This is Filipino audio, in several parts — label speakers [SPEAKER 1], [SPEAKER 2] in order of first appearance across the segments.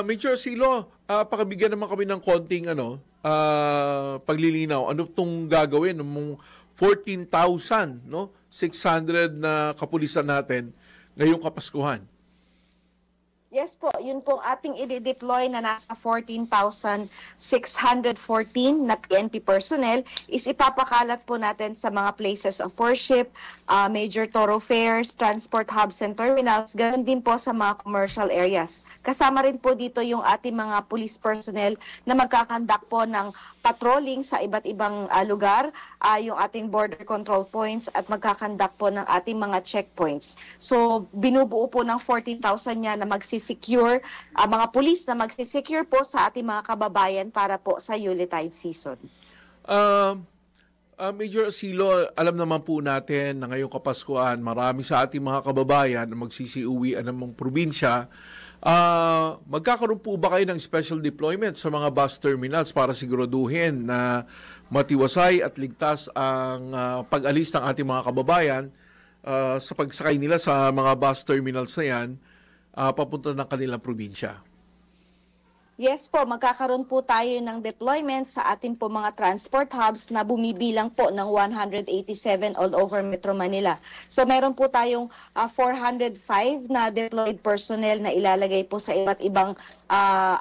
[SPEAKER 1] Major Silo, pakabigyan naman kami ng konting paglilinaw. Ano itong gagawin ng 14,000, no? 600 na kapulisan natin ngayong Kapaskuhan?
[SPEAKER 2] Yes po, yun pong ating i-deploy na nasa 14,614 na PNP personnel is ipapakalat po natin sa mga places of worship, major thoroughfares, transport hubs and terminals, ganoon din po sa mga commercial areas. Kasama rin po dito yung ating mga police personnel na magkakandak po ng patrolling sa iba't ibang lugar, yung ating border control points at magkakandak po ng ating mga checkpoints. So binubuo po ng 14,000 niya na magsisecure, mga pulis na magsisecure po sa ating mga kababayan para po sa Yuletide season.
[SPEAKER 1] Major Silo, alam naman po natin na ngayong Kapaskuhan, marami sa ating mga kababayan na magsisiuwian ng mga probinsya. Magkakaroon po ba kayo ng special deployment sa mga bus terminals para siguraduhin na matiwasay at ligtas ang pag-alis ng ating mga kababayan sa pagsakay nila sa mga bus terminals na yan papunta ng kanilang probinsya?
[SPEAKER 2] Yes po, magkakaroon po tayo ng deployment sa ating po mga transport hubs na bumibilang po ng 187 all over Metro Manila. So meron po tayong 405 na deployed personnel na ilalagay po sa iba't ibang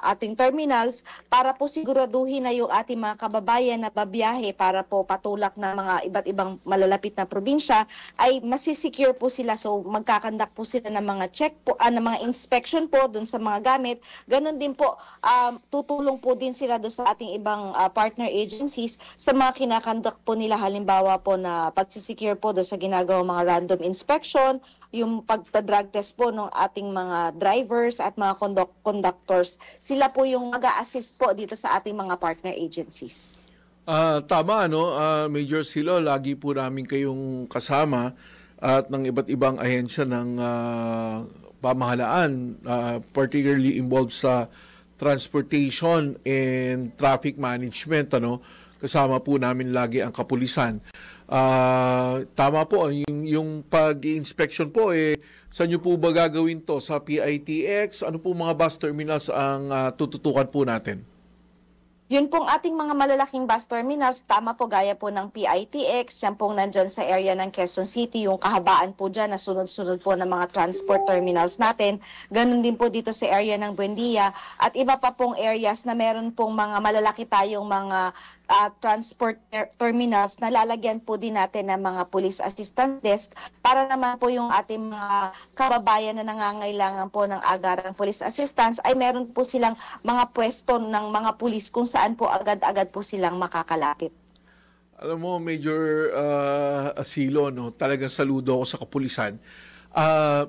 [SPEAKER 2] ating terminals para po siguraduhin na yung ating mga kababayan na babiyahe para po patulak ng mga iba't ibang malalapit na probinsya ay masisecure po sila. So magkakandak po sila ng mga check po, ng mga inspection po dun sa mga gamit. Ganon din po, tutulong po din sila doon sa ating ibang partner agencies sa mga kinakandak po nila, halimbawa po na pagsisecure po doon sa ginagawang mga random inspection, yung pagta-drug test po ng ating mga drivers at mga conductors. Sila po yung mag-a-assist po dito sa ating mga partner agencies.
[SPEAKER 1] Tama, no? Major Silo, lagi po namin kayong kasama at ng iba't ibang ahensya ng pamahalaan, particularly involved sa transportation and traffic management, kasama po namin lagi ang kapulisan. Tama po, yung pag-inspection po, saan nyo po ba gagawin to? Sa PITX? Ano po mga bus terminals ang tututukan po natin?
[SPEAKER 2] Yun pong ating mga malalaking bus terminals, tama po, gaya po ng PITX, yan pong nandyan sa area ng Quezon City, yung kahabaan po dyan na sunod-sunod po ng mga transport terminals natin. Ganun din po dito sa area ng Buendia at iba pa pong areas na meron pong mga malalaki tayong mga transport terminals na lalagyan po din natin ng mga police assistance desk para naman po yung ating mga kababayan na nangangailangan po ng agarang police assistance ay meron po silang mga pwesto ng mga pulis kung saan po agad-agad po silang makakalapit.
[SPEAKER 1] Alam mo, Major Asilo, talagang saludo ako sa kapulisan.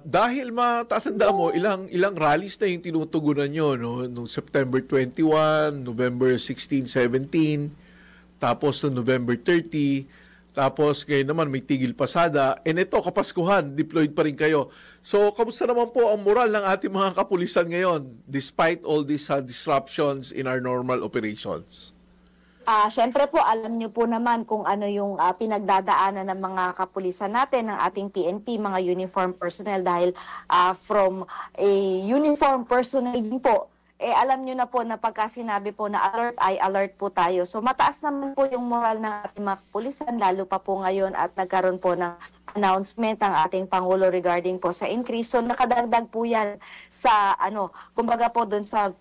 [SPEAKER 1] Dahil matatanda mo, ilang rallies na yung tinutugunan nyo, noong September 21, November 16, 17, tapos noong November 30, tapos ngayon naman may tigil pasada, and ito, Kapaskuhan, deployed pa rin kayo. So, kamusta naman po ang moral ng ating mga kapulisan ngayon, despite all these disruptions in our normal operations?
[SPEAKER 2] Siyempre po, alam niyo po naman kung ano yung pinagdadaanan ng mga kapulisan natin, ng ating PNP, mga uniform personnel, dahil from a uniform personnel din po, alam niyo na po na pagka sinabi po na alert ay alert po tayo. So mataas naman po yung moral ng ating mga kapulisan, lalo pa po ngayon at nagkaroon po ng announcement ang ating Pangulo regarding po sa increase. So nakadagdag po yan sa kumbaga po doon sa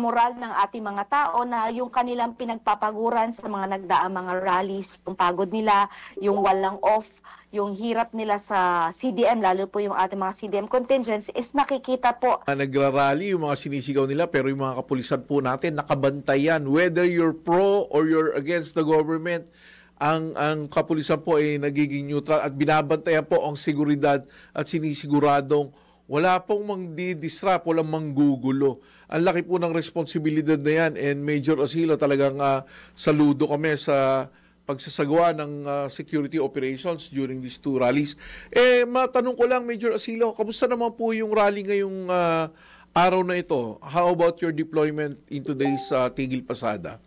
[SPEAKER 2] moral ng ating mga tao na yung kanilang pinagpapaguran sa mga nagdaang mga rallies, yung pagod nila, yung walang off, yung hirap nila sa CDM, lalo po yung ating mga CDM contingents, is nakikita po.
[SPEAKER 1] Nagrarally yung mga sinisigaw nila, pero yung mga kapulisan po natin, nakabantayan. Whether you're pro or you're against the government, ang kapulisan po ay nagiging neutral at binabantayan po ang seguridad at sinisiguradong wala pong mang-disrupt, walang manggugulo. Ang laki po ng responsibilidad na yan, and Major Asilo, talagang saludo kami sa pagsasagawa ng security operations during these two rallies. Matanong ko lang, Major Asilo, kamusta naman po yung rally ngayong araw na ito? How about your deployment in today's Tigil Pasada?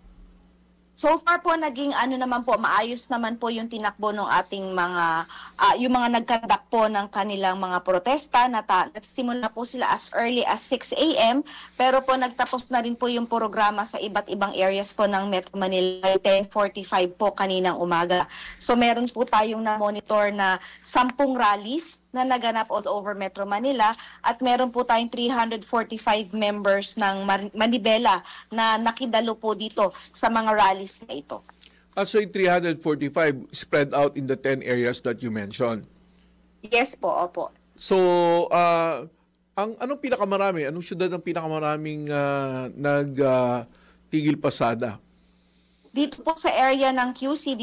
[SPEAKER 2] So far po naging ano naman po, maayos naman po yung tinakbo ng ating mga yung mga nagkandak po ng kanilang mga protesta. Nagsimula po sila as early as 6 a.m. pero po nagtapos na rin po yung programa sa iba't ibang areas po ng Metro Manila 10:45 po kaninang umaga. So meron po tayong na-monitor na 10 rallies na naganap all over Metro Manila at meron po tayong 345 members ng Manibela na nakidalo po dito sa mga rallies na ito.
[SPEAKER 1] So yung 345 spread out in the 10 areas that you mentioned?
[SPEAKER 2] Yes po, opo.
[SPEAKER 1] So, anong pinakamarami? Anong syudad ang pinakamaraming nagtigil pasada?
[SPEAKER 2] Dito po sa area ng QC,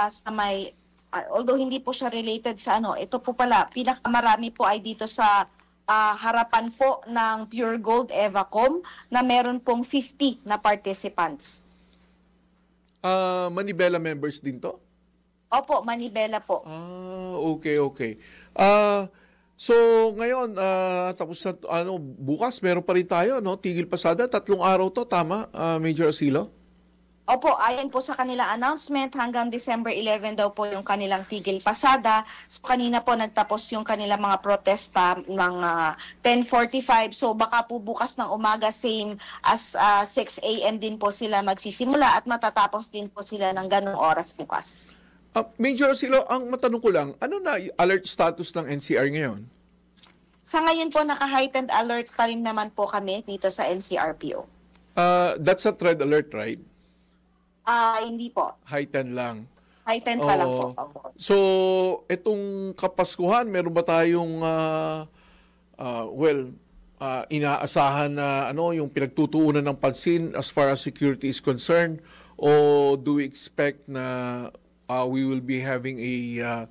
[SPEAKER 2] sa may although hindi po siya related sa ito po pala, pinakamarami po ay dito sa harapan po ng Pure Gold Evacom na meron pong 50 na participants.
[SPEAKER 1] Manibela members din to?
[SPEAKER 2] Opo, Manibela po.
[SPEAKER 1] Okay. So ngayon, tapos na, bukas meron pa rin tayo, no? Tigil pasada, 3 araw to, tama, Major Asilo?
[SPEAKER 2] Opo, ayon po sa kanilang announcement, hanggang December 11 daw po yung kanilang tigil pasada. So kanina po nagtapos yung kanilang mga protesta ng 10:45. So baka po bukas ng umaga same as 6 a.m. din po sila magsisimula at matatapos din po sila ng ganung oras bukas.
[SPEAKER 1] Major Asilo, ang matanong ko lang, ano na alert status ng NCR ngayon?
[SPEAKER 2] Sa ngayon po, naka-heightened alert pa rin naman po kami dito sa NCRPO.
[SPEAKER 1] That's a thread alert, right?
[SPEAKER 2] Hindi po.
[SPEAKER 1] Heightened lang.
[SPEAKER 2] Heightened pa lang po.
[SPEAKER 1] So, itong Kapaskuhan, meron ba tayong, inaasahan na yung pinagtutuunan ng pansin as far as security is concerned? O do we expect na we will be having a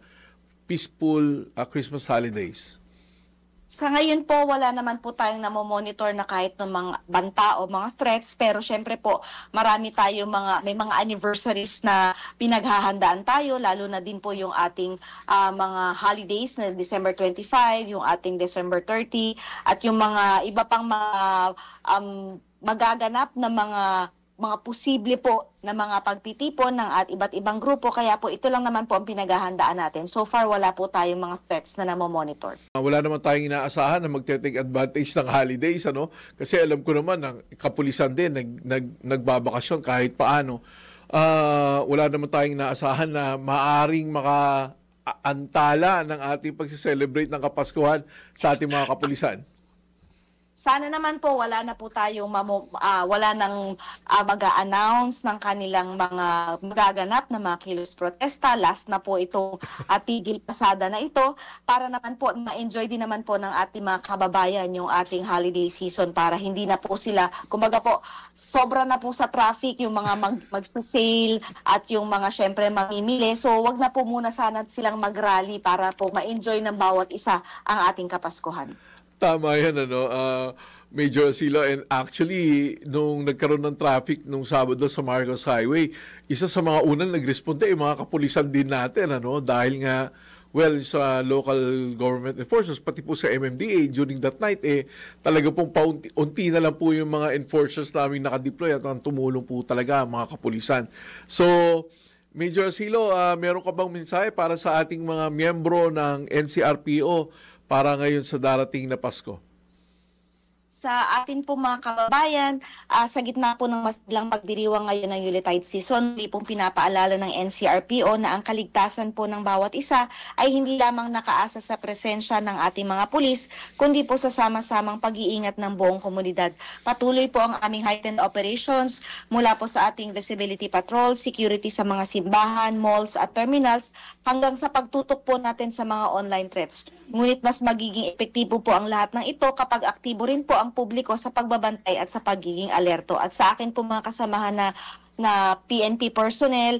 [SPEAKER 1] peaceful Christmas holidays?
[SPEAKER 2] Sa ngayon po, wala naman po tayong namomonitor na kahit ng mga banta o mga threats, pero syempre po, marami tayo may mga anniversaries na pinaghahandaan tayo, lalo na din po yung ating mga holidays na December 25, yung ating December 30, at yung mga iba pang mga magaganap na mga posible po na mga pagtitipon ng iba't ibang grupo. Kaya po ito lang naman po ang pinaghahandaan natin. So far, wala po tayong mga threats na namomonitor.
[SPEAKER 1] Wala naman tayong inaasahan na magte-take advantage ng holidays, Kasi alam ko naman, ang kapulisan din, nagbabakasyon kahit paano. Wala naman tayong inaasahan na maaring makaantala ng ating pagsiselebrate ng Kapaskuhan sa ating mga kapulisan.
[SPEAKER 2] Sana naman po wala na po tayong wala nang mag-a-announce ng kanilang mga magaganap na mga kilos protesta. Last na po itong tigil pasada na ito para naman po ma-enjoy din naman po ng ating mga kababayan yung ating holiday season para hindi na po sila, kumbaga po, sobra na po sa traffic yung mga magsasale at yung mga syempre mamimili. So wag na po muna sana silang mag-rally para po ma-enjoy ng bawat isa ang ating Kapaskuhan.
[SPEAKER 1] Tama yan, Major Asilo. And actually, nung nagkaroon ng traffic nung Sabado sa Marcos Highway, isa sa mga unang nagresponde, mga kapulisan din natin, dahil nga, sa local government enforcers, pati po sa MMDA, during that night, talaga pong paunti na lang po yung mga enforcers namin nakadeploy at ang tumulong po talaga mga kapulisan. So, Major Asilo, meron ka bang mensahe para sa ating mga miyembro ng NCRPO para ngayon sa darating na Pasko?
[SPEAKER 2] Sa atin po mga kababayan, sa gitna po ng masiglang pagdiriwang ngayon ng Yuletide season, hindi pong pinapaalala ng NCRPO na ang kaligtasan po ng bawat isa ay hindi lamang nakaasa sa presensya ng ating mga pulis, kundi po sa sama-samang pag-iingat ng buong komunidad. Patuloy po ang aming heightened operations mula po sa ating visibility patrol, security sa mga simbahan, malls at terminals, hanggang sa pagtutok po natin sa mga online threats. Ngunit mas magiging epektibo po ang lahat ng ito kapag aktibo rin po ang publiko sa pagbabantay at sa pagiging alerto. At sa akin po mga kasamahan na PNP personnel,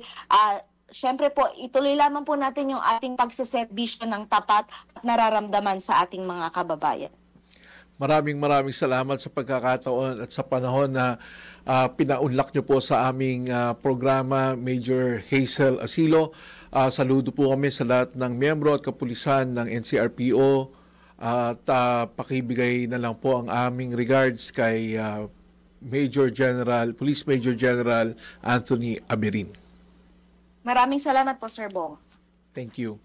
[SPEAKER 2] syempre po ituloy lamang po natin yung ating pagseserbisyo ng tapat at nararamdaman sa ating mga kababayan.
[SPEAKER 1] Maraming salamat sa pagkakataon at sa panahon na pinaunlak nyo po sa aming programa, Major Hazel Asilo. Saludo po kami sa lahat ng miyembro at kapulisan ng NCRPO at pakibigay na lang po ang aming regards kay Police Major General Anthony Aberin.
[SPEAKER 2] Maraming salamat po, Sir Bong.
[SPEAKER 1] Thank you.